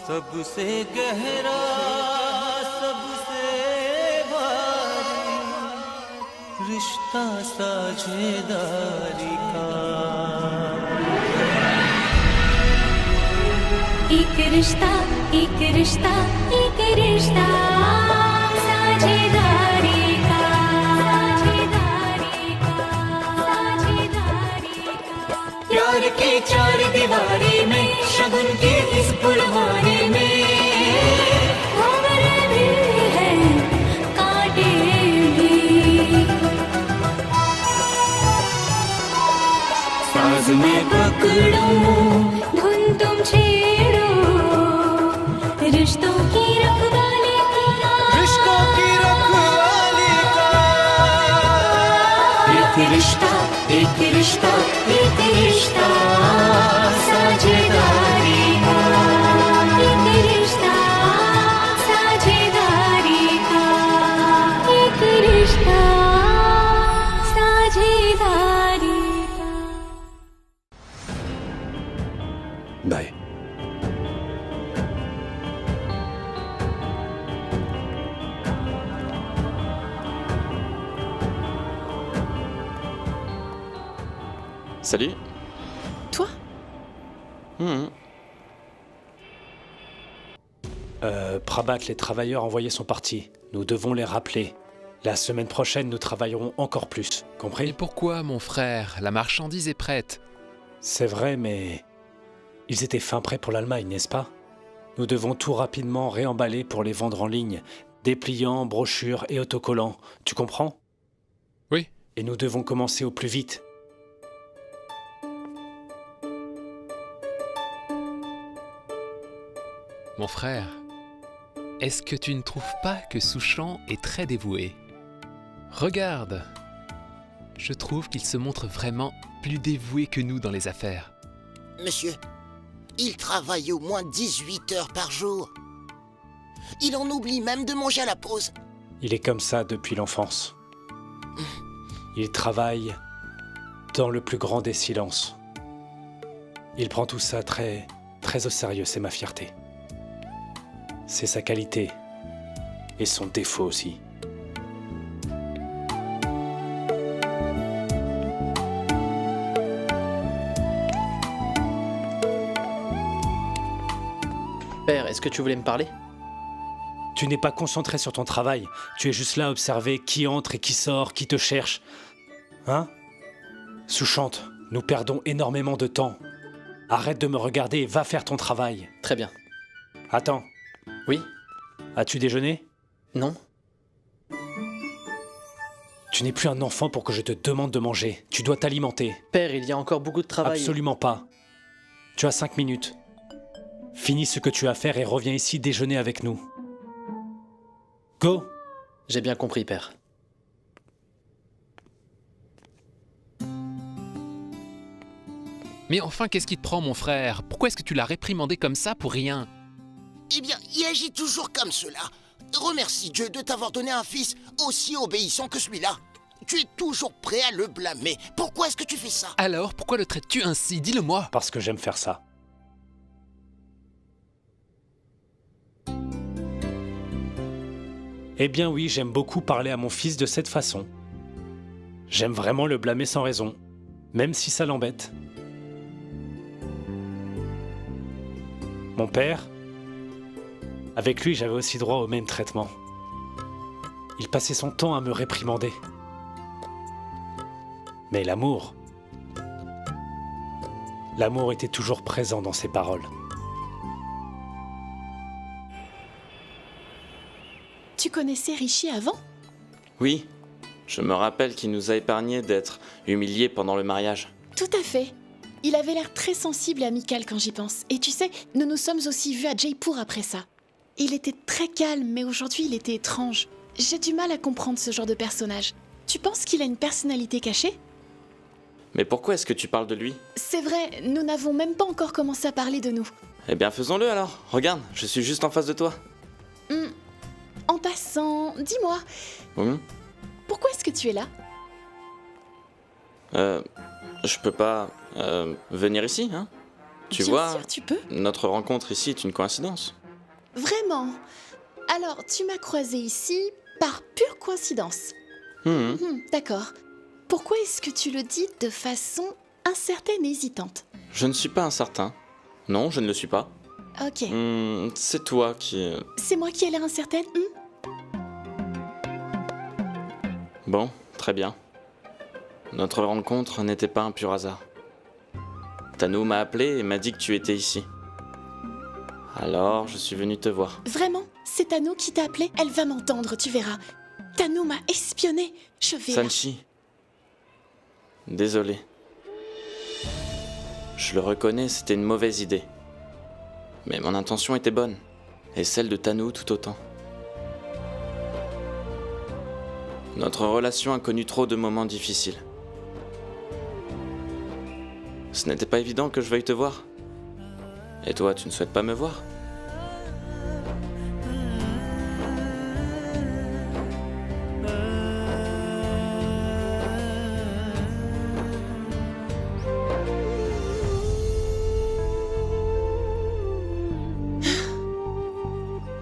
सबसे गहरा सबसे भारी रिश्ता साझेदारी का एक रिश्ता एक रिश्ता एक रिश्ता साझेदारी का साझेदारी का साझेदारी का प्यार की चार दीवारी में शगुन की इस फुलवारी में खबर भी है कांटे भी साज में पकड़ो धुन तुम छेड़ो रिश्तों की रखवाली का रिश्तों की रखवाली का एक रिश्ता एक रिश्ता एक रिश्ता साझेदारी का एक रिश्ता साझेदारी का एक रिश्ता साझेदारी का bye. Salut. Toi? Prabhat, les travailleurs envoyés sont partis. Nous devons les rappeler. La semaine prochaine, nous travaillerons encore plus. Et Compris? pourquoi, mon frère? La marchandise est prête. C'est vrai, mais... Ils étaient fin prêts pour l'Allemagne, n'est-ce pas? Nous devons tout rapidement réemballer pour les vendre en ligne. Dépliants, brochures et autocollants. Tu comprends? Oui. Et nous devons commencer au plus vite. Mon frère, est-ce que tu ne trouves pas que Souchon est très dévoué? Regarde, je trouve qu'il se montre vraiment plus dévoué que nous dans les affaires. Monsieur, il travaille au moins 18 heures par jour. Il en oublie même de manger à la pause. Il est comme ça depuis l'enfance. Il travaille dans le plus grand des silences. Il prend tout ça très au sérieux, c'est ma fierté. C'est sa qualité et son défaut aussi. Père, est-ce que tu voulais me parler? Tu n'es pas concentré sur ton travail. Tu es juste là à observer qui entre et qui sort, qui te cherche. Hein? Souchante, nous perdons énormément de temps. Arrête de me regarder et va faire ton travail. Très bien. Attends, Oui? as-tu déjeuné? Non? Tu n'es plus un enfant pour que je te demande de manger. Tu dois t'alimenter. Père, il y a encore beaucoup de travail. Absolument pas. Tu as 5 minutes. Finis ce que tu as à faire et reviens ici déjeuner avec nous. Go! J'ai bien compris, Père. Mais enfin, qu'est-ce qui te prend, mon frère? Pourquoi est-ce que tu l'as réprimandé comme ça pour rien? Eh bien, il agit toujours comme cela. Remercie Dieu de t'avoir donné un fils aussi obéissant que celui-là. Tu es toujours prêt à le blâmer. Pourquoi est-ce que tu fais ça? Alors, pourquoi le traites-tu ainsi? Dis-le-moi. Parce que j'aime faire ça. Eh bien oui, j'aime beaucoup parler à mon fils de cette façon. J'aime vraiment le blâmer sans raison, même si ça l'embête. Mon père, avec lui, j'avais aussi droit au même traitement. Il passait son temps à me réprimander. Mais l'amour était toujours présent dans ses paroles. Tu connaissais Rishi avant? Oui, je me rappelle qu'il nous a épargné d'être humiliés pendant le mariage. Tout à fait. Il avait l'air très sensible et amical quand j'y pense. Et tu sais, nous nous sommes aussi vus à Jaipur après ça. Il était très calme, mais aujourd'hui il était étrange. J'ai du mal à comprendre ce genre de personnage. Tu penses qu'il a une personnalité cachée? Mais pourquoi est-ce que tu parles de lui? C'est vrai, nous n'avons même pas encore commencé à parler de nous. Eh bien, faisons-le alors. Regarde, je suis juste en face de toi. En passant, dis-moi, Hum, pourquoi est-ce que tu es là? Je peux pas venir ici, hein? Tu Bien vois, sûr, tu peux. notre rencontre ici est une coïncidence. Vraiment. Alors, tu m'as croisé ici par pure coïncidence. D'accord. Pourquoi est-ce que tu le dis de façon incertaine et hésitante? Je ne suis pas incertain. Non, je ne le suis pas. Ok. C'est toi qui... C'est moi qui ai l'air incertaine. Bon, très bien. Notre rencontre n'était pas un pur hasard. Tanou m'a appelé et m'a dit que tu étais ici. Alors, je suis venu te voir. Vraiment? C'est Tanou qui t'a appelé? Elle va m'entendre, tu verras. Tanou m'a espionné. Je vais... Sanchi. Désolé. Je le reconnais, c'était une mauvaise idée. Mais mon intention était bonne. Et celle de Tanou tout autant. Notre relation a connu trop de moments difficiles. Ce n'était pas évident que je veuille te voir. Et toi, tu ne souhaites pas me voir?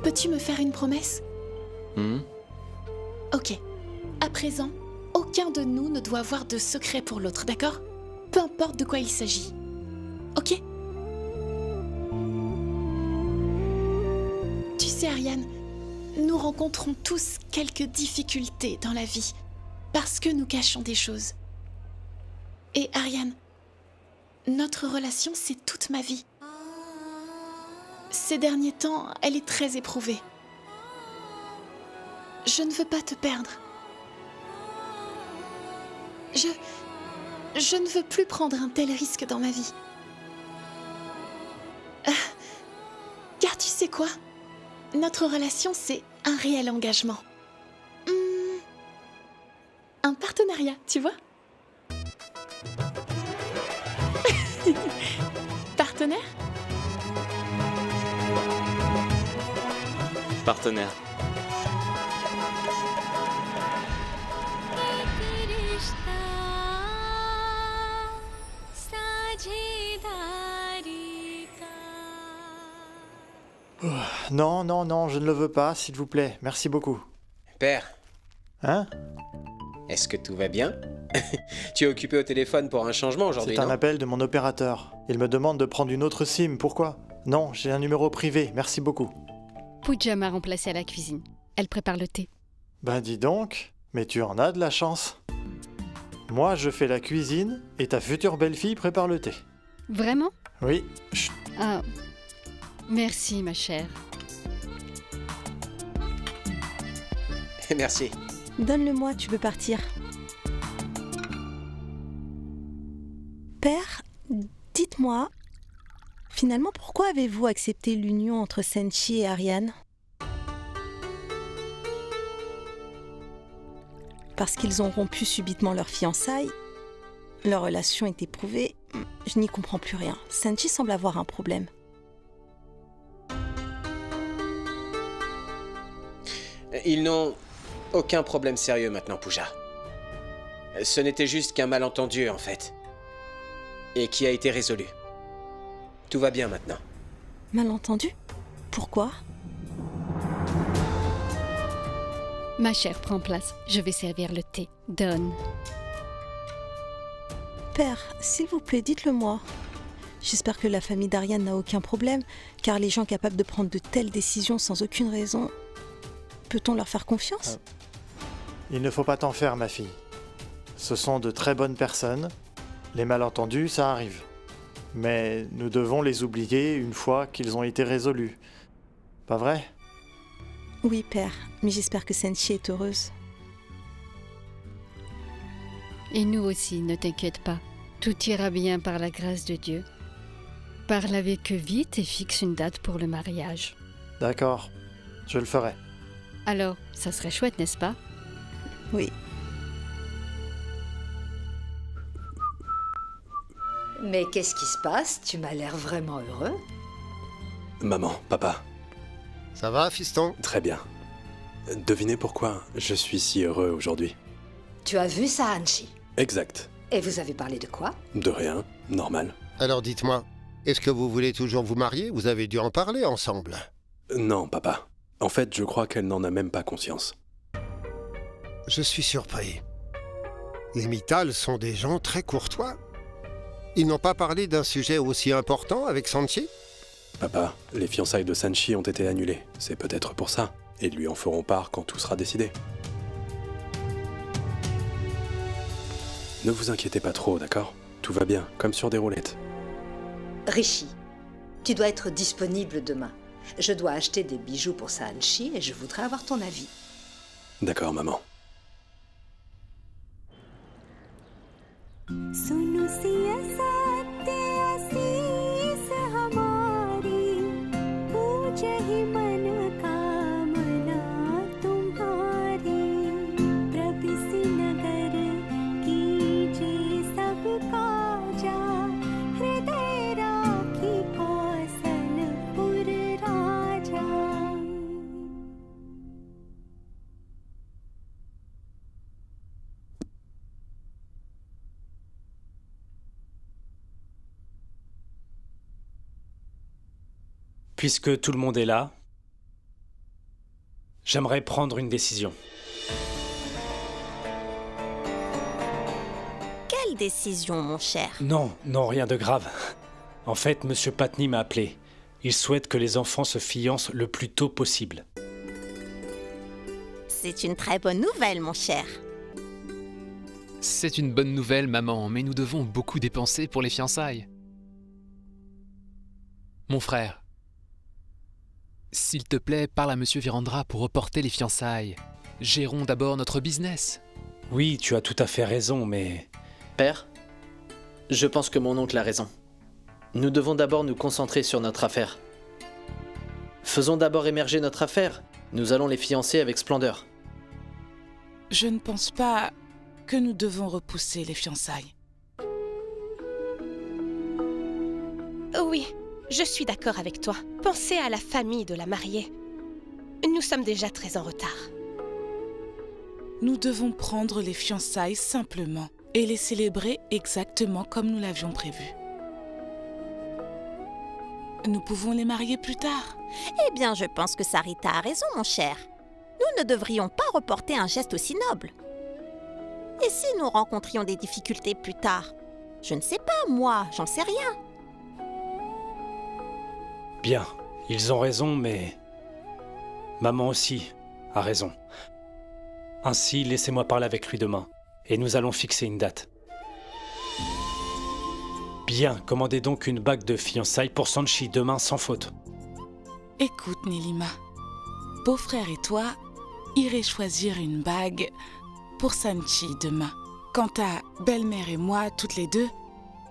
Peux-tu me faire une promesse? Ok. À présent, aucun de nous ne doit avoir de secret pour l'autre, d'accord? Peu importe de quoi il s'agit. Ok? Tu sais, Ariane, nous rencontrons tous quelques difficultés dans la vie parce que nous cachons des choses. Et Ariane, notre relation, c'est toute ma vie. Ces derniers temps, elle est très éprouvée. Je ne veux pas te perdre. Je ne veux plus prendre un tel risque dans ma vie. Car tu sais quoi? Notre relation, c'est un réel engagement. Un partenariat, tu vois? Partenaire? Partenaire. Non, non, non, je ne le veux pas, s'il vous plaît. Merci beaucoup. Père, Hein? est-ce que tout va bien? Tu es occupé au téléphone pour un changement aujourd'hui, C'est un non? appel de mon opérateur. Il me demande de prendre une autre SIM. Pourquoi? Non, j'ai un numéro privé. Merci beaucoup. Pooja m'a remplacée à la cuisine. Elle prépare le thé. Ben dis donc, mais tu en as de la chance. Moi, je fais la cuisine et ta future belle-fille prépare le thé. Vraiment? Oui. Chut. Ah. Merci, ma chère. Merci. Donne-le-moi, tu peux partir. Père, dites-moi, finalement, pourquoi avez-vous accepté l'union entre Senshi et Ariane? Parce qu'ils ont rompu subitement leur fiançailles. Leur relation est éprouvée. Je n'y comprends plus rien. Senshi semble avoir un problème. Ils n'ont aucun problème sérieux maintenant, Pooja. Ce n'était juste qu'un malentendu, en fait. Et qui a été résolu. Tout va bien maintenant. Malentendu? Pourquoi? Ma chère, prends place. Je vais servir le thé. Donne. Père, s'il vous plaît, dites-le-moi. J'espère que la famille d'Ariane n'a aucun problème, car les gens capables de prendre de telles décisions sans aucune raison, peut-on leur faire confiance? Il ne faut pas t'en faire, ma fille. Ce sont de très bonnes personnes. Les malentendus, ça arrive. Mais nous devons les oublier une fois qu'ils ont été résolus. Pas vrai? Oui, père, mais j'espère que Senshi est heureuse. Et nous aussi, ne t'inquiète pas. Tout ira bien par la grâce de Dieu. Parle avec eux vite et fixe une date pour le mariage. D'accord, je le ferai. Alors, ça serait chouette, n'est-ce pas? Oui. Mais qu'est-ce qui se passe? Tu m'as l'air vraiment heureux. Maman, papa, Ça va, fiston? très bien. Devinez pourquoi je suis si heureux aujourd'hui. Tu as vu ça, Hanshi? Exact. Et vous avez parlé de quoi? De rien, normal. Alors dites-moi, Est-ce que vous voulez toujours vous marier? Vous avez dû en parler ensemble. Non, papa. En fait, je crois qu'elle n'en a même pas conscience. Je suis surpris. Les Mittal sont des gens très courtois. Ils n'ont pas parlé d'un sujet aussi important avec Sanchi? Papa, les fiançailles de Sanchi ont été annulées. C'est peut-être pour ça. Ils lui en feront part quand tout sera décidé. Ne vous inquiétez pas trop, d'accord? Tout va bien, comme sur des roulettes. Rishi, tu dois être disponible demain. Je dois acheter des bijoux pour Sanchi et je voudrais avoir ton avis. D'accord, maman. Puisque tout le monde est là, j'aimerais prendre une décision. Quelle décision, mon cher? Non, rien de grave. En fait, Monsieur Patni m'a appelé. Il souhaite que les enfants se fiancent le plus tôt possible. C'est une très bonne nouvelle, mon cher. C'est une bonne nouvelle, maman, mais nous devons beaucoup dépenser pour les fiançailles. Mon frère, s'il te plaît, parle à Monsieur Virendra pour reporter les fiançailles. Gérons d'abord notre business. Oui, tu as tout à fait raison, mais... Père, je pense que mon oncle a raison. Nous devons d'abord nous concentrer sur notre affaire. Faisons d'abord émerger notre affaire. Nous allons les fiancer avec splendeur. Je ne pense pas que nous devons repousser les fiançailles. Oui, je suis d'accord avec toi. Pensez à la famille de la mariée. Nous sommes déjà très en retard. Nous devons prendre les fiançailles simplement et les célébrer exactement comme nous l'avions prévu. Nous pouvons les marier plus tard. Eh bien, je pense que Sarita a raison, mon cher. Nous ne devrions pas reporter un geste aussi noble. Et si nous rencontrions des difficultés plus tard? Je ne sais pas, moi, j'en sais rien. Bien, ils ont raison, mais... Maman aussi a raison. Ainsi, laissez-moi parler avec lui demain, et nous allons fixer une date. Bien, commandez donc une bague de fiançailles pour Sanchi demain sans faute. Écoute, Nélima, beau-frère et toi irez choisir une bague pour Sanchi demain. Quant à belle-mère et moi, toutes les deux,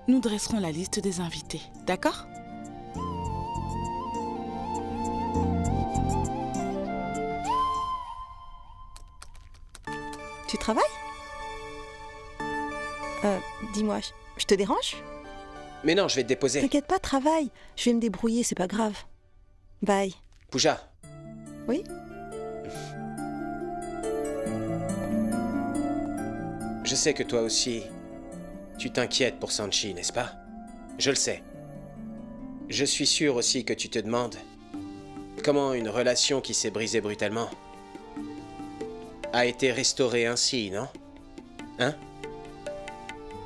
nous dresserons la liste des invités, d'accord ? Tu travailles? Dis-moi, je te dérange? Mais non, je vais te déposer. T'inquiète pas, travaille. Je vais me débrouiller, c'est pas grave. Bye. Pooja. Oui? Je sais que toi aussi, tu t'inquiètes pour Sanchi, n'est-ce pas? Je le sais. Je suis sûr aussi que tu te demandes comment une relation qui s'est brisée brutalement a été restaurée ainsi, non? Hein?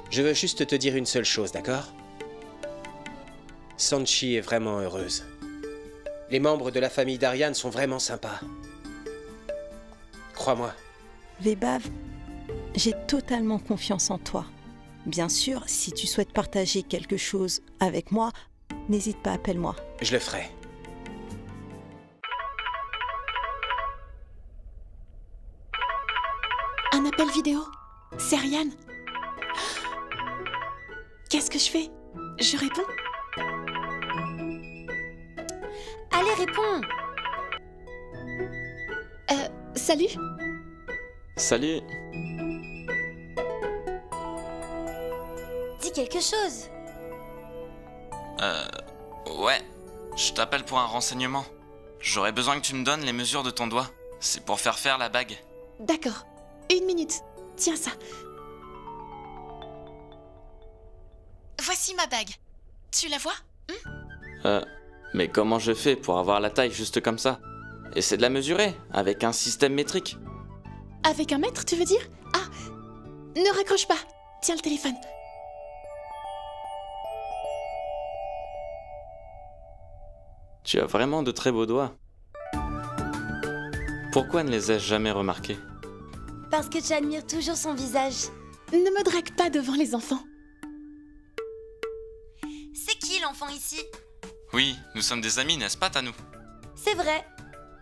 Je veux juste te dire une seule chose, d'accord? Sanchi est vraiment heureuse. Les membres de la famille d'Ariane sont vraiment sympas. Crois-moi. Vebav, j'ai totalement confiance en toi. Bien sûr, si tu souhaites partager quelque chose avec moi, n'hésite pas, appelle-moi. Je le ferai. Un appel vidéo? C'est Ariane? Qu'est-ce que je fais? Je réponds? Allez, réponds! Salut? Salut. Dis quelque chose! Ouais. Je t'appelle pour un renseignement. J'aurais besoin que tu me donnes les mesures de ton doigt. C'est pour faire la bague. D'accord. 1 minute. Tiens ça. Voici ma bague. Tu la vois? Mais comment je fais pour avoir la taille juste comme ça? Essaie de la mesurer, avec un système métrique. Avec un mètre, tu veux dire? Ah, ne raccroche pas. Tiens le téléphone. Tu as vraiment de très beaux doigts. Pourquoi ne les ai-je jamais remarqués? Parce que tu admires toujours son visage. Ne me drague pas devant les enfants. C'est qui l'enfant ici? Oui, nous sommes des amis, n'est-ce pas, Tanou? C'est vrai.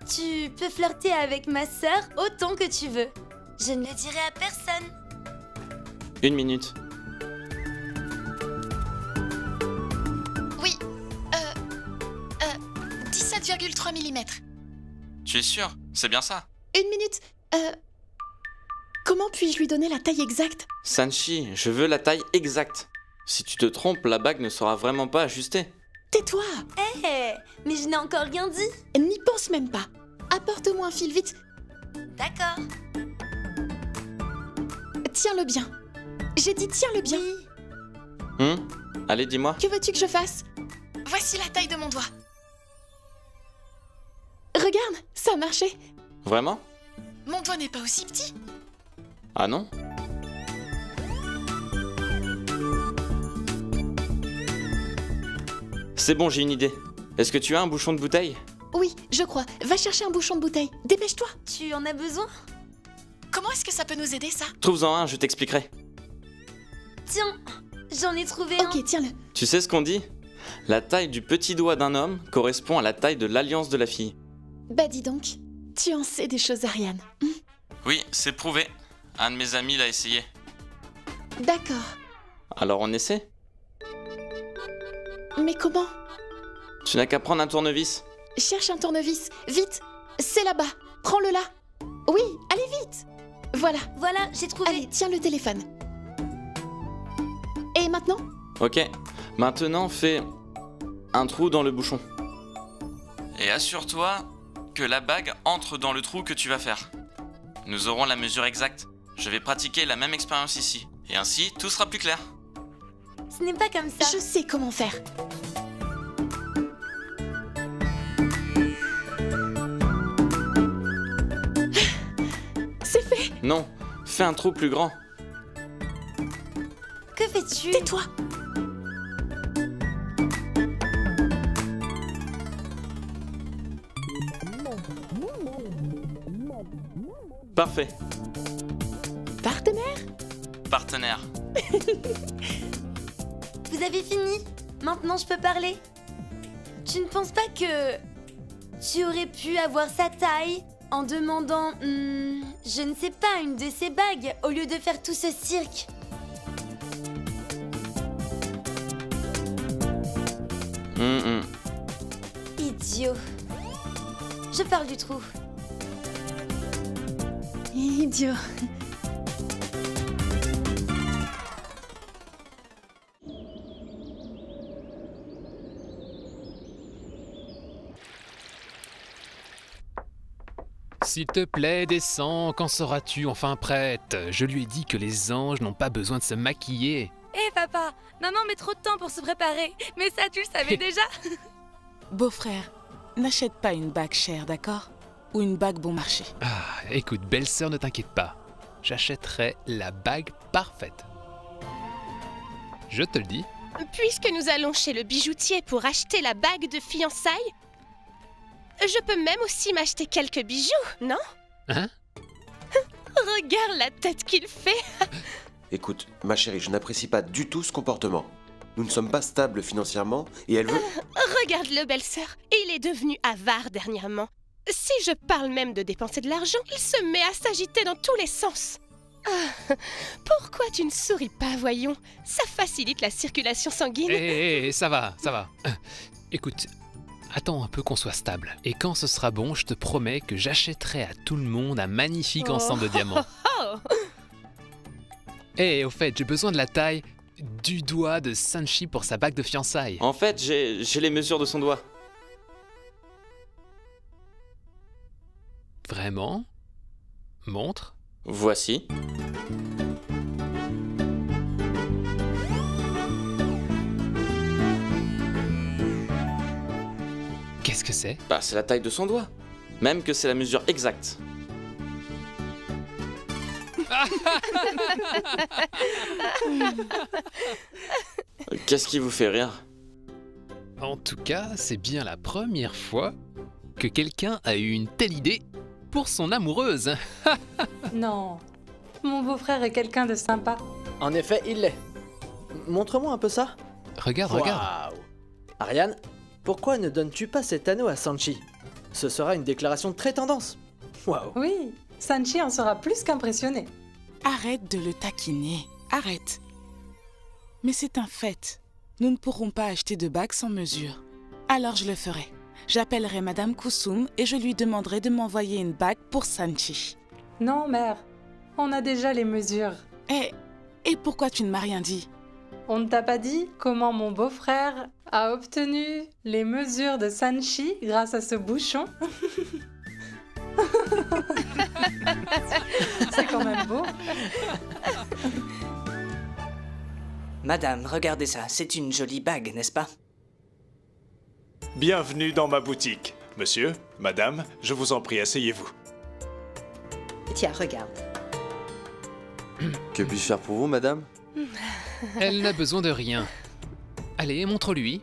Tu peux flirter avec ma sœur autant que tu veux. Je ne le dirai à personne. 1 minute. Oui. 17,3 mm. Tu es sûr? C'est bien ça? 1 minute. Comment puis-je lui donner la taille exacte? Sanchi, je veux la taille exacte. Si tu te trompes, la bague ne sera vraiment pas ajustée. Tais-toi! Mais je n'ai encore rien dit. N'y pense même pas. Apporte-moi un fil vite. D'accord. Tiens-le bien. J'ai dit tiens-le bien. Allez, dis-moi. Que veux-tu que je fasse? Voici la taille de mon doigt. Regarde, ça a marché. Vraiment? Mon doigt n'est pas aussi petit. Ah non? C'est bon, j'ai une idée. Est-ce que tu as un bouchon de bouteille? Oui, je crois. Va chercher un bouchon de bouteille. Dépêche-toi. Tu en as besoin? Comment est-ce que ça peut nous aider, ça? Trouve-en un, je t'expliquerai. Tiens, j'en ai trouvé un. Ok, tiens-le. Tu sais ce qu'on dit? La taille du petit doigt d'un homme correspond à la taille de l'alliance de la fille. Bah dis donc, tu en sais des choses, Ariane. Oui, c'est prouvé. Un de mes amis l'a essayé. D'accord. Alors on essaie? Mais comment? Tu n'as qu'à prendre un tournevis. Cherche un tournevis, vite. C'est là-bas, prends-le là. Oui, allez vite. Voilà. Voilà, j'ai trouvé. Allez, tiens le téléphone. Et maintenant? Ok, maintenant fais un trou dans le bouchon. Et assure-toi que la bague entre dans le trou que tu vas faire. Nous aurons la mesure exacte. Je vais pratiquer la même expérience ici. Et ainsi, tout sera plus clair. Ce n'est pas comme ça. Je sais comment faire. C'est fait. Non, fais un trou plus grand. Que fais-tu? Tais-toi. Parfait. Partenaire? Partenaire. Vous avez fini? Maintenant je peux parler? Tu ne penses pas que tu aurais pu avoir sa taille en demandant, je ne sais pas, une de ces bagues au lieu de faire tout ce cirque? Idiot. Je parle du trou. Idiot. S'il te plaît, descends, quand seras-tu enfin prête? Je lui ai dit que les anges n'ont pas besoin de se maquiller. Hé papa, maman met trop de temps pour se préparer, mais ça tu le savais déjà. Beau-frère, n'achète pas une bague chère, d'accord? Ou une bague bon marché. Ah, écoute, belle-sœur, ne t'inquiète pas. J'achèterai la bague parfaite. Je te le dis. Puisque nous allons chez le bijoutier pour acheter la bague de fiançailles, je peux même aussi m'acheter quelques bijoux, non? Hein? Regarde la tête qu'il fait. Écoute, ma chérie, je n'apprécie pas du tout ce comportement. Nous ne sommes pas stables financièrement et elle veut... Regarde-le, belle-sœur. Il est devenu avare dernièrement. Si je parle même de dépenser de l'argent, il se met à s'agiter dans tous les sens. Ah, pourquoi tu ne souris pas, voyons? Ça facilite la circulation sanguine. Hé, ça va, ça va. Écoute, attends un peu qu'on soit stable. Et quand ce sera bon, je te promets que j'achèterai à tout le monde un magnifique ensemble de diamants. Hé, au fait, j'ai besoin de la taille du doigt de Sanchi pour sa bague de fiançailles. En fait, j'ai les mesures de son doigt. Vraiment? Montre. Voici. c'est? Bah, c'est la taille de son doigt. Même que c'est la mesure exacte. Qu'est-ce qui vous fait rire? En tout cas, c'est bien la première fois que quelqu'un a eu une telle idée pour son amoureuse. Non, mon beau-frère est quelqu'un de sympa. En effet, il l'est. Montre-moi un peu ça. Regarde, regarde. Waouh. Ariane, pourquoi ne donnes-tu pas cet anneau à Sanchi? Ce sera une déclaration très tendance. Waouh. Oui, Sanchi en sera plus qu'impressionné. Arrête de le taquiner. Arrête. Mais c'est un fait. Nous ne pourrons pas acheter de bague sans mesure. Alors je le ferai. J'appellerai Madame Kusum et je lui demanderai de m'envoyer une bague pour Sanchi. Non, mère. On a déjà les mesures. Et pourquoi tu ne m'as rien dit? On ne t'a pas dit comment mon beau-frère a obtenu les mesures de Sanchi grâce à ce bouchon? C'est quand même beau. Madame, regardez ça, c'est une jolie bague, n'est-ce pas? Bienvenue dans ma boutique. Monsieur, madame, je vous en prie, asseyez-vous. Tiens, regarde. Que puis-je faire pour vous, madame? Elle n'a besoin de rien. Allez, montre-lui.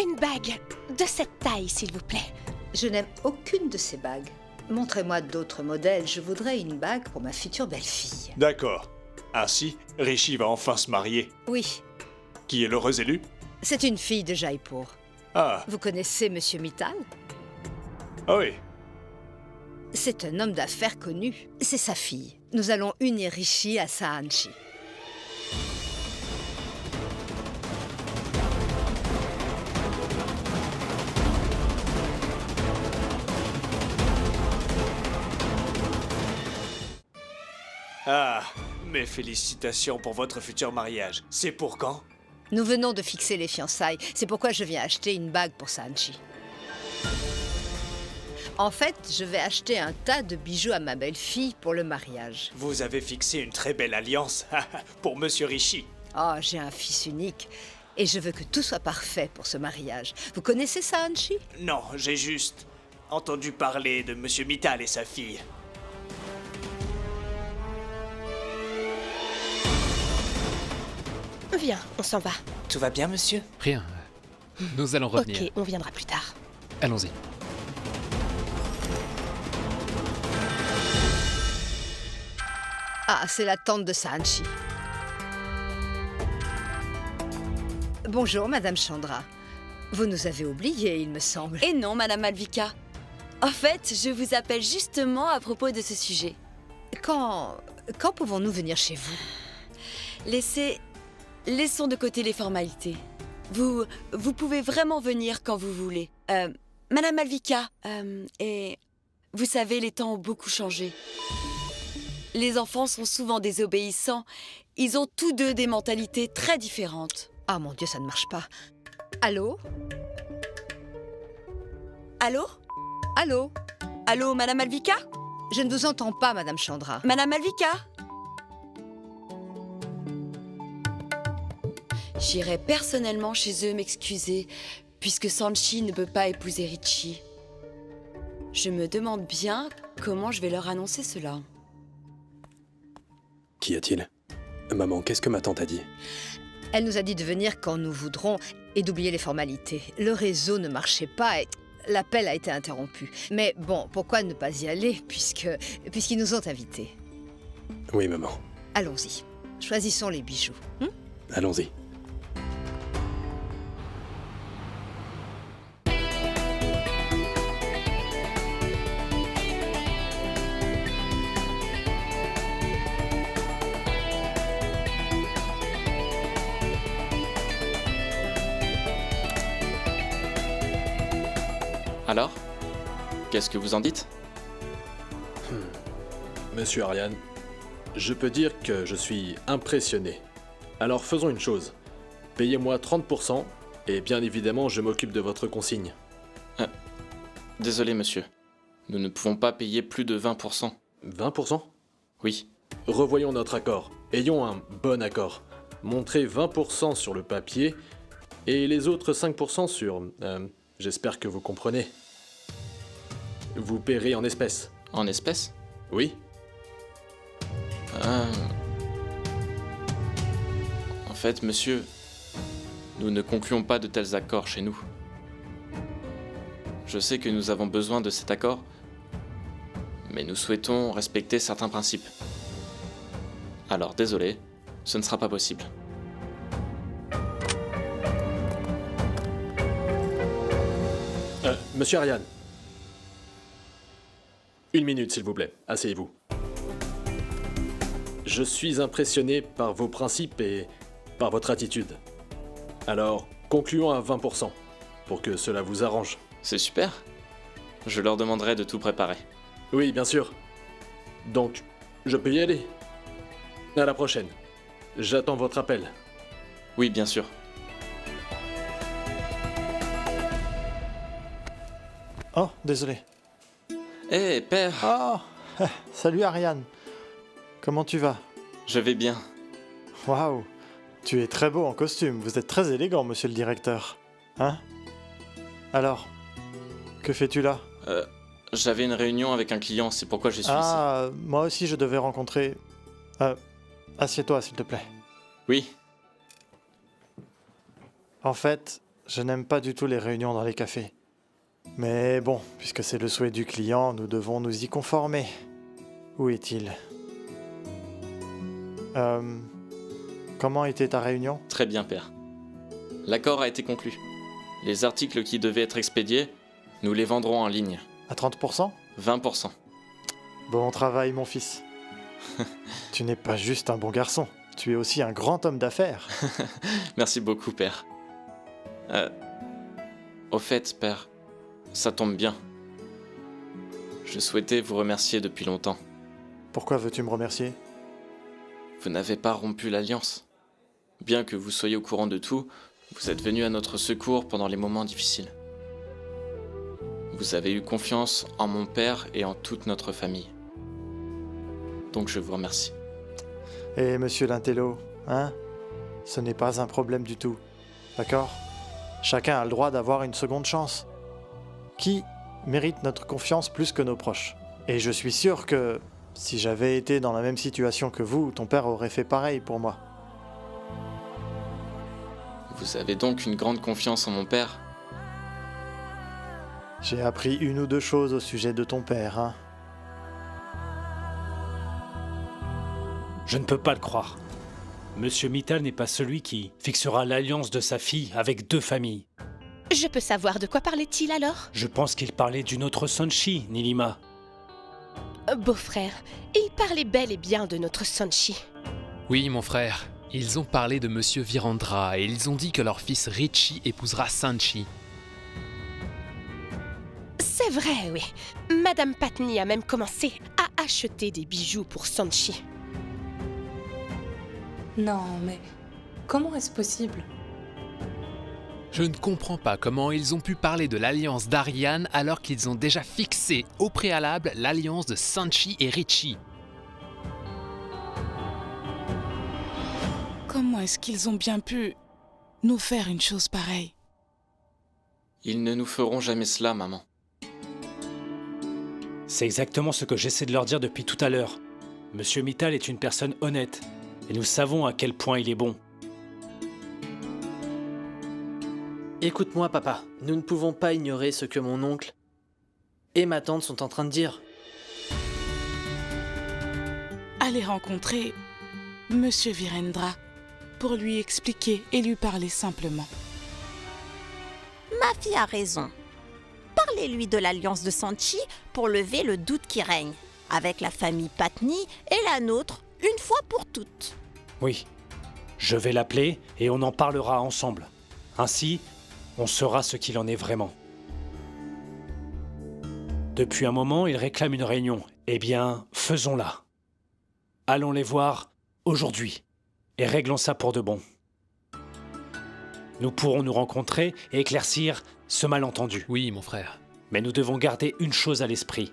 Une bague de cette taille, s'il vous plaît. Je n'aime aucune de ces bagues. Montrez-moi d'autres modèles. Je voudrais une bague pour ma future belle-fille. D'accord. Ainsi, Rishi va enfin se marier. Oui, Qui est l'heureux élu? c'est une fille de Jaipur. Ah, Vous connaissez Monsieur Mittal? ah oui. C'est un homme d'affaires connu. C'est sa fille. Nous allons unir Rishi à Sahanchi. Ah, mes félicitations pour votre futur mariage. C'est pour quand? Nous venons de fixer les fiançailles. C'est pourquoi je viens acheter une bague pour Sahanchi. En fait, je vais acheter un tas de bijoux à ma belle-fille pour le mariage. Vous avez fixé une très belle alliance pour Monsieur Rishi. Oh, j'ai un fils unique. Et je veux que tout soit parfait pour ce mariage. Vous connaissez Sahanchi? Non, j'ai juste entendu parler de Monsieur Mittal et sa fille. Viens, on s'en va. Tout va bien, monsieur? Rien. Nous allons revenir. Ok, on viendra plus tard. Allons-y. Ah, c'est la tante de Sahanchi. Bonjour, Madame Chandra. Vous nous avez oubliés, il me semble. Et non, Madame Malvika. En fait, je vous appelle justement à propos de ce sujet. Quand pouvons-nous venir chez vous? Laissons de côté les formalités. Vous pouvez vraiment venir quand vous voulez. Madame Malvika, et vous savez, les temps ont beaucoup changé. Les enfants sont souvent désobéissants. Ils ont tous deux des mentalités très différentes. Ah mon Dieu, ça ne marche pas. Allô? Allô? Allô? Allô, Madame Malvika? Je ne vous entends pas, Madame Chandra. Madame Malvika? J'irai personnellement chez eux m'excuser, puisque Sanchi ne peut pas épouser Rishi. Je me demande bien comment je vais leur annoncer cela. Qu'y a-t-il? Maman, qu'est-ce que ma tante a dit? Elle nous a dit de venir quand nous voudrons et d'oublier les formalités. Le réseau ne marchait pas et l'appel a été interrompu. Mais bon, pourquoi ne pas y aller puisqu'ils nous ont invités? Oui, maman. Allons-y. Choisissons les bijoux. Allons-y. Alors? Qu'est-ce que vous en dites? Monsieur Ariane, je peux dire que je suis impressionné. Alors faisons une chose. Payez-moi 30% et bien évidemment je m'occupe de votre consigne. Désolé monsieur. Nous ne pouvons pas payer plus de 20%. 20%? Oui. Revoyons notre accord. Ayons un bon accord. Montrez 20% sur le papier et les autres 5% J'espère que vous comprenez. Vous paierez en espèces. En espèces? Oui. En fait, monsieur, nous ne concluons pas de tels accords chez nous. Je sais que nous avons besoin de cet accord, mais nous souhaitons respecter certains principes. Alors, désolé, ce ne sera pas possible. Monsieur Ariane. 1 minute, s'il vous plaît. Asseyez-vous. Je suis impressionné par vos principes et par votre attitude. Alors, concluons à 20%, pour que cela vous arrange. C'est super. Je leur demanderai de tout préparer. Oui, bien sûr. Donc, je peux y aller. À la prochaine. J'attends votre appel. Oui, bien sûr. Oh, désolé. Hé, père. Oh, salut Ariane. Comment tu vas? Je vais bien. Waouh, tu es très beau en costume. Vous êtes très élégant, monsieur le directeur. Hein? Alors, que fais-tu là? J'avais une réunion avec un client, c'est pourquoi je suis ici. Moi aussi je devais rencontrer... assieds-toi, s'il te plaît. Oui. En fait, je n'aime pas du tout les réunions dans les cafés. Mais bon, puisque c'est le souhait du client, nous devons nous y conformer. Où est-il? Comment était ta réunion? Très bien, père. L'accord a été conclu. Les articles qui devaient être expédiés, nous les vendrons en ligne. À 30%? 20%. Bon travail, mon fils. Tu n'es pas juste un bon garçon, tu es aussi un grand homme d'affaires. Merci beaucoup, père. Au fait, père, ça tombe bien. Je souhaitais vous remercier depuis longtemps. Pourquoi veux-tu me remercier? Vous n'avez pas rompu l'alliance. Bien que vous soyez au courant de tout, vous êtes venu à notre secours pendant les moments difficiles. Vous avez eu confiance en mon père et en toute notre famille. Donc je vous remercie. Et monsieur Lintello, hein? Ce n'est pas un problème du tout. D'accord? Chacun a le droit d'avoir une seconde chance. Qui mérite notre confiance plus que nos proches? Et je suis sûr que si j'avais été dans la même situation que vous, ton père aurait fait pareil pour moi. Vous avez donc une grande confiance en mon père? J'ai appris une ou deux choses au sujet de ton père, hein. Je ne peux pas le croire. Monsieur Mittal n'est pas celui qui fixera l'alliance de sa fille avec deux familles. Je peux savoir de quoi parlait-il alors? Je pense qu'il parlait d'une autre Sonchi, Nilima. Beau-frère, il parlait bel et bien de notre Sonchi. Oui, mon frère. Ils ont parlé de Monsieur Virandra et ils ont dit que leur fils Richie épousera Sanchi. C'est vrai, oui. Madame Patni a même commencé à acheter des bijoux pour Sanchi. Non, mais comment est-ce possible? Je ne comprends pas comment ils ont pu parler de l'alliance d'Ariane alors qu'ils ont déjà fixé au préalable l'alliance de Sanchi et Richie. Comment est-ce qu'ils ont bien pu nous faire une chose pareille? Ils ne nous feront jamais cela, maman. C'est exactement ce que j'essaie de leur dire depuis tout à l'heure. Monsieur Mittal est une personne honnête, et nous savons à quel point il est bon. Écoute-moi, papa. Nous ne pouvons pas ignorer ce que mon oncle et ma tante sont en train de dire. Allez rencontrer Monsieur Virendra pour lui expliquer et lui parler simplement. Ma fille a raison. Parlez-lui de l'alliance de Sanchi pour lever le doute qui règne, avec la famille Patni et la nôtre, une fois pour toutes. Oui, je vais l'appeler et on en parlera ensemble. Ainsi, on saura ce qu'il en est vraiment. Depuis un moment, ils réclament une réunion. Eh bien, faisons-la. Allons les voir aujourd'hui et réglons ça pour de bon. Nous pourrons nous rencontrer et éclaircir ce malentendu. Oui, mon frère. Mais nous devons garder une chose à l'esprit.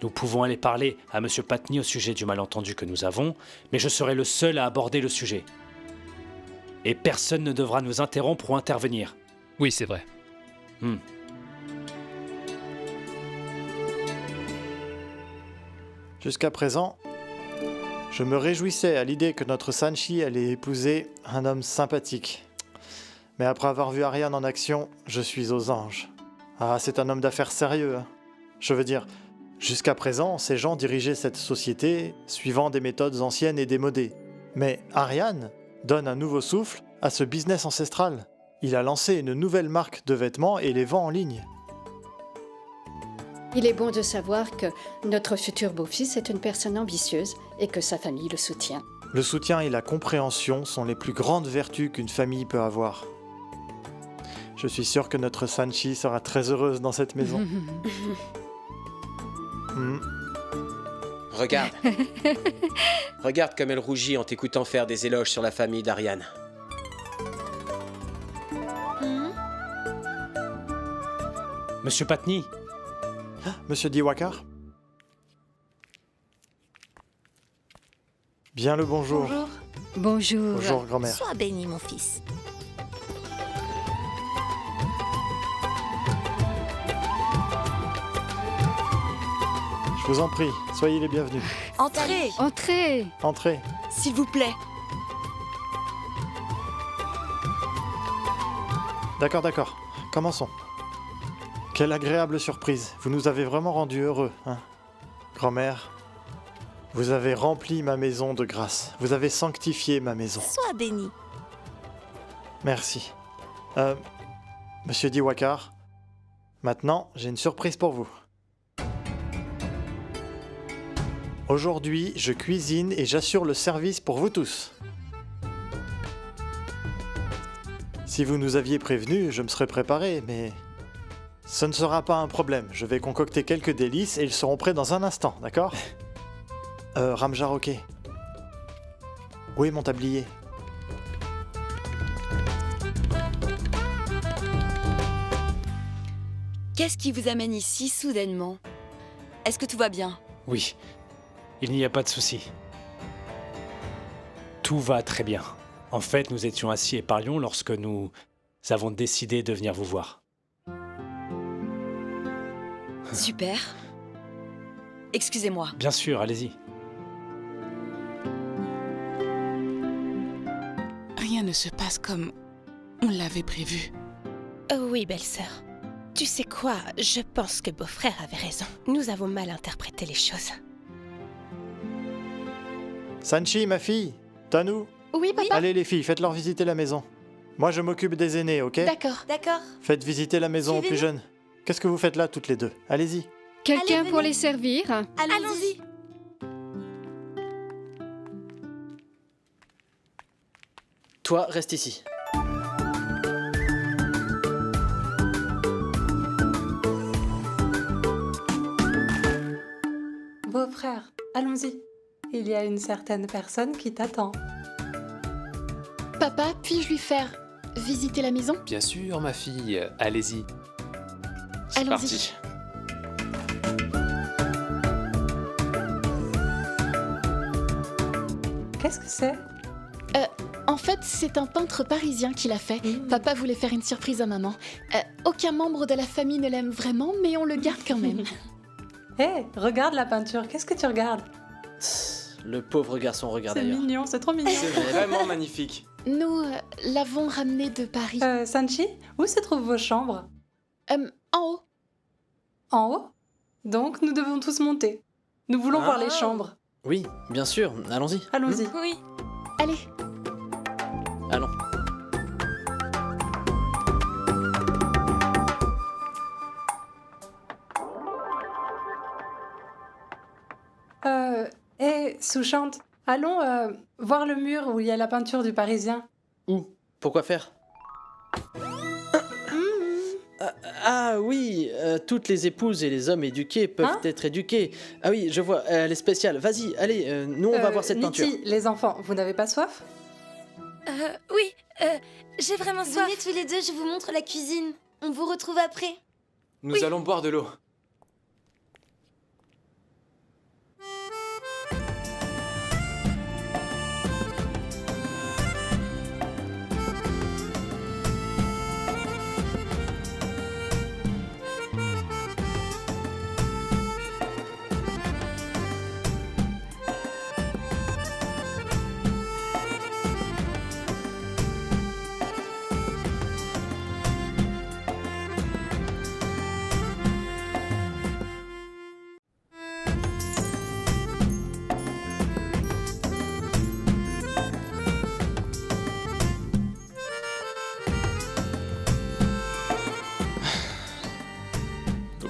Nous pouvons aller parler à M. Patni au sujet du malentendu que nous avons, mais je serai le seul à aborder le sujet. Et personne ne devra nous interrompre ou intervenir. Oui, c'est vrai. Jusqu'à présent, je me réjouissais à l'idée que notre Sanchi allait épouser un homme sympathique. Mais après avoir vu Ariane en action, je suis aux anges. Ah, c'est un homme d'affaires sérieux. Hein. Je veux dire, jusqu'à présent, ces gens dirigeaient cette société suivant des méthodes anciennes et démodées. Mais Ariane donne un nouveau souffle à ce business ancestral. Il a lancé une nouvelle marque de vêtements et les vend en ligne. Il est bon de savoir que notre futur beau-fils est une personne ambitieuse et que sa famille le soutient. Le soutien et la compréhension sont les plus grandes vertus qu'une famille peut avoir. Je suis sûr que notre Sanchi sera très heureuse dans cette maison. Regarde. Regarde comme elle rougit en t'écoutant faire des éloges sur la famille d'Ariane. Monsieur Patni. Monsieur Diwakar. Bien le bonjour. Bonjour. Bonjour, grand-mère. Sois béni, mon fils. Je vous en prie, soyez les bienvenus. Entrez. Entrez. Entrez. S'il vous plaît. D'accord. Commençons. Quelle agréable surprise. Vous nous avez vraiment rendus heureux, hein. Grand-mère, vous avez rempli ma maison de grâce. Vous avez sanctifié ma maison. Sois béni. Merci. Monsieur Diwakar, maintenant, j'ai une surprise pour vous. Aujourd'hui, je cuisine et j'assure le service pour vous tous. Si vous nous aviez prévenus, je me serais préparé, mais ce ne sera pas un problème. Je vais concocter quelques délices et ils seront prêts dans un instant, d'accord? Ramjar, où est mon tablier? Qu'est-ce qui vous amène ici soudainement? Est-ce que tout va bien? Oui, il n'y a pas de souci. Tout va très bien. En fait, nous étions assis et parlions lorsque nous avons décidé de venir vous voir. Super. Excusez-moi. Bien sûr, allez-y. Rien ne se passe comme on l'avait prévu. Oui, belle-sœur. Tu sais quoi? Je pense que beau-frère avait raison. Nous avons mal interprété les choses. Sanchi, ma fille, Tanu. Oui, papa. Allez les filles, faites-leur visiter la maison. Moi, je m'occupe des aînés, ok? D'accord. Faites visiter la maison aux plus jeunes. Qu'est-ce que vous faites là, toutes les deux? Allez-y. Quelqu'un pour les servir? Allons-y. Toi, reste ici. Beau-frère, allons-y. Il y a une certaine personne qui t'attend. Papa, puis-je lui faire visiter la maison? Bien sûr, ma fille, allez-y. C'est Allons-y. parti. Qu'est-ce que c'est? En fait, c'est un peintre parisien qui l'a fait. Papa voulait faire une surprise à maman. Aucun membre de la famille ne l'aime vraiment, mais on le garde quand même. Hé, regarde la peinture, qu'est-ce que tu regardes? Le pauvre garçon regarde C'est ailleurs. mignon, c'est trop mignon. C'est vraiment magnifique. Nous l'avons ramené de Paris. Sanchi, où se trouvent vos chambres? En haut. En haut? Donc nous devons tous monter. Nous voulons voir les chambres. Oui, bien sûr, allons-y. Allons-y. Oui. Allez. Allons. Hé, Souchante, allons voir le mur où il y a la peinture du Parisien. Où? Pourquoi faire? Ah oui, toutes les épouses et les hommes éduqués peuvent être éduqués. Ah oui, je vois, elle est spéciale. Vas-y, allez, nous on va voir cette peinture. Niti, les enfants, vous n'avez pas soif? Oui, j'ai vraiment soif. Venez tous les deux, je vous montre la cuisine. On vous retrouve après. Nous allons boire de l'eau.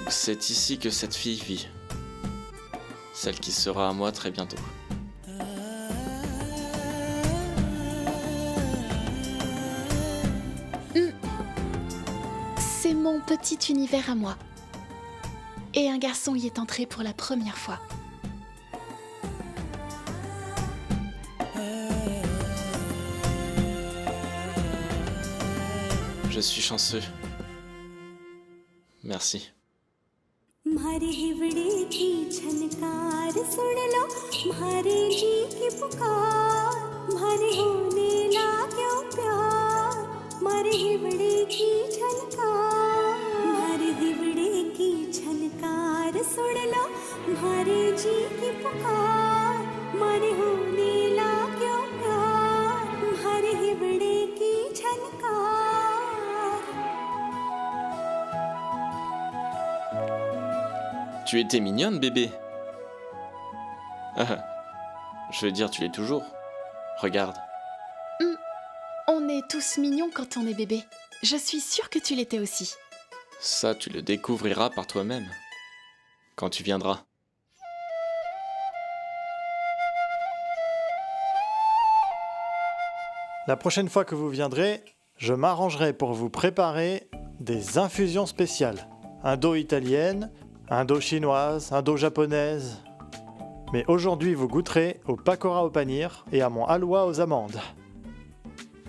Donc c'est ici que cette fille vit. Celle qui sera à moi très bientôt. C'est mon petit univers à moi. Et un garçon y est entré pour la première fois. Je suis chanceux. Merci. म्हारी हिवड़ी की झनकार सुन लो म्हारे जी की पुकार म्हारे होने लाग्यो प्यार म्हारी हिवड़ी की झनकार म्हारी हिवड़ी की झनकार सुन लो म्हारे जी की पुकार म्हारे होने लाग्यो प्यार म्हारी हिवड़ी की झनकार Tu étais mignonne, bébé. Je veux dire, tu l'es toujours. Regarde. On est tous mignons quand on est bébé. Je suis sûre que tu l'étais aussi. Ça, tu le découvriras par toi-même. Quand tu viendras. La prochaine fois que vous viendrez, je m'arrangerai pour vous préparer des infusions spéciales. Indo-italienne, indo-chinoise, indo-japonaise. Mais aujourd'hui, vous goûterez au pakora au panir et à mon halwa aux amandes.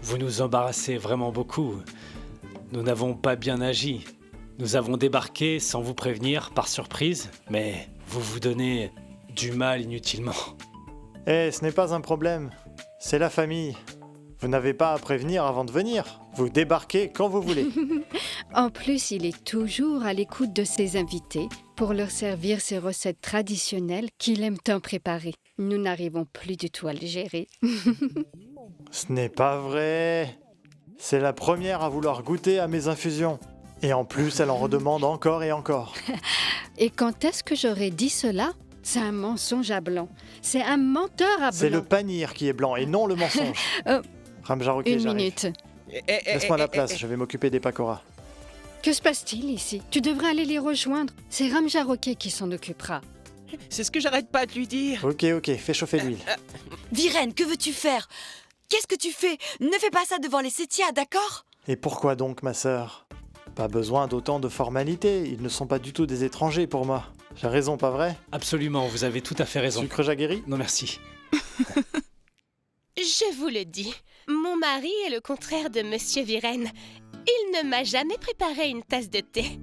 Vous nous embarrassez vraiment beaucoup. Nous n'avons pas bien agi. Nous avons débarqué sans vous prévenir, par surprise, mais vous vous donnez du mal inutilement. Eh, ce n'est pas un problème. C'est la famille. Vous n'avez pas à prévenir avant de venir. Vous débarquez quand vous voulez. En plus, il est toujours à l'écoute de ses invités pour leur servir ses recettes traditionnelles qu'il aime tant préparer. Nous n'arrivons plus du tout à le gérer. Ce n'est pas vrai. C'est la première à vouloir goûter à mes infusions. Et en plus, elle en redemande encore et encore. Et quand est-ce que j'aurais dit cela ? C'est un mensonge à blanc. C'est un menteur à blanc. C'est le panir qui est blanc et non le mensonge. Ramjaroké, Une j'arrive. minute. Laisse-moi la place, je vais m'occuper des pakoras. Que se passe-t-il ici ? Tu devrais aller les rejoindre. C'est Ramjaroké qui s'en occupera. C'est ce que j'arrête pas de lui dire. Ok, fais chauffer l'huile. Viren, que veux-tu faire? Qu'est-ce que tu fais? Ne fais pas ça devant les Sétia, d'accord? Et pourquoi donc, ma sœur? Pas besoin d'autant de formalités, ils ne sont pas du tout des étrangers pour moi. J'ai raison, pas vrai? Absolument, vous avez tout à fait raison. Sucre jagueri? Non, merci. Je vous le dis, mon mari est le contraire de Monsieur Viren. Il ne m'a jamais préparé une tasse de thé.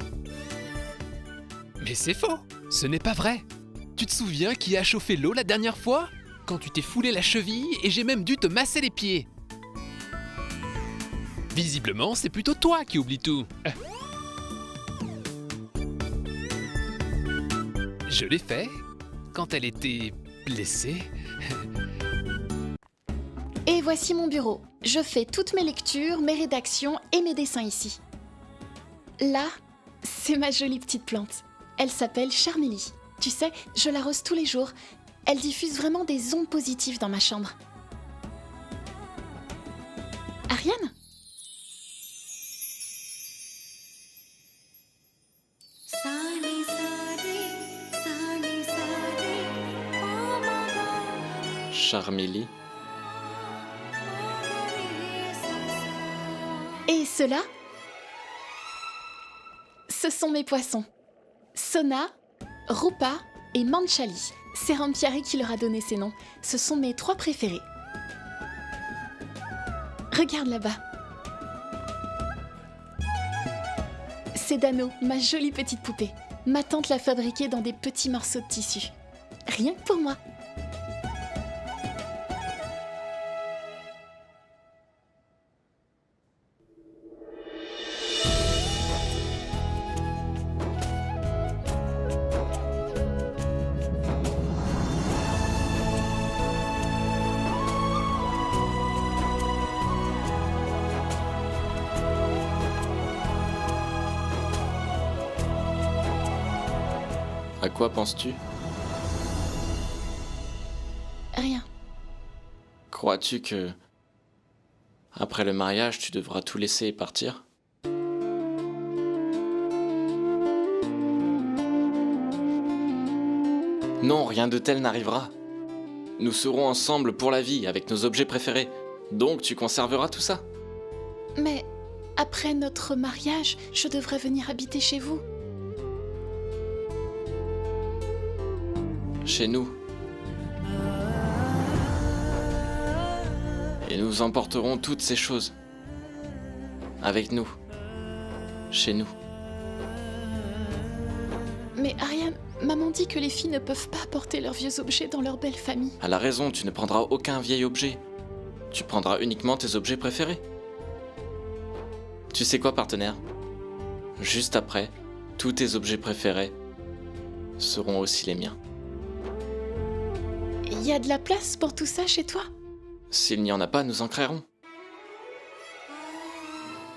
Mais c'est faux, ce n'est pas vrai. Tu te souviens qui a chauffé l'eau la dernière fois? Quand tu t'es foulé la cheville et j'ai même dû te masser les pieds. Visiblement, c'est plutôt toi qui oublies tout. Je l'ai fait quand elle était blessée. Et voici mon bureau. Je fais toutes mes lectures, mes rédactions et mes dessins ici. Là, c'est ma jolie petite plante. Elle s'appelle Charmélie. Tu sais, je l'arrose tous les jours. Elle diffuse vraiment des ondes positives dans ma chambre. Ariane ? Charmélie. Et ceux-là, ce sont mes poissons. Sona, Rupa et Manchali. C'est Rampiari qui leur a donné ces noms. Ce sont mes 3 préférés. Regarde là-bas. C'est Dano, ma jolie petite poupée. Ma tante l'a fabriquée dans des petits morceaux de tissu. Rien que pour moi. À quoi penses-tu? Rien. Crois-tu que, après le mariage, tu devras tout laisser et partir? Non, rien de tel n'arrivera. Nous serons ensemble pour la vie, avec nos objets préférés. Donc tu conserveras tout ça. Mais après notre mariage, je devrais venir habiter chez vous. Chez nous. Et nous emporterons toutes ces choses. Avec nous. Chez nous. Mais Ariane, maman dit que les filles ne peuvent pas porter leurs vieux objets dans leur belle famille. Elle a raison, tu ne prendras aucun vieil objet. Tu prendras uniquement tes objets préférés. Tu sais quoi, partenaire? Juste après, tous tes objets préférés seront aussi les miens. Il y a de la place pour tout ça chez toi? S'il n'y en a pas, nous en créerons.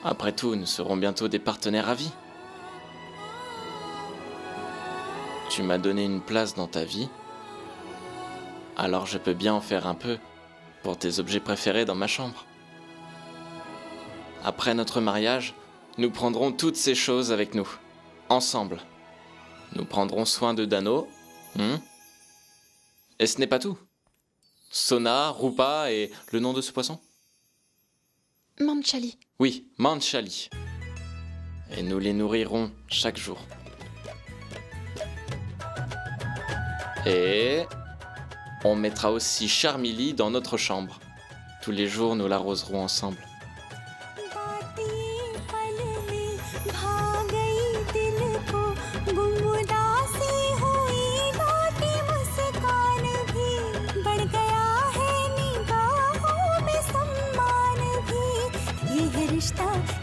Après tout, nous serons bientôt des partenaires à vie. Tu m'as donné une place dans ta vie, alors je peux bien en faire un peu pour tes objets préférés dans ma chambre. Après notre mariage, nous prendrons toutes ces choses avec nous, ensemble. Nous prendrons soin de Dano. Et ce n'est pas tout. Sona, Rupa et le nom de ce poisson? Manchali. Oui, Manchali. Et nous les nourrirons chaque jour. Et on mettra aussi Charmilly dans notre chambre. Tous les jours, nous l'arroserons ensemble.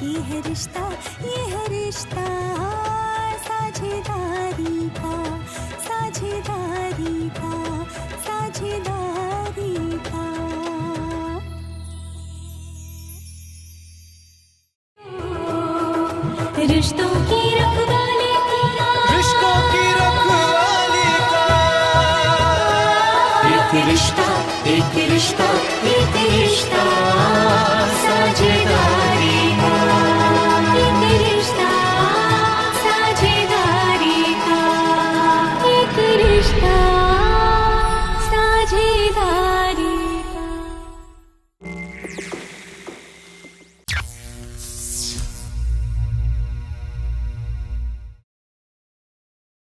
ये है रिश्ता साझेदारी का रिश्तों की रखवाली का एक रिश्ता साझेदारी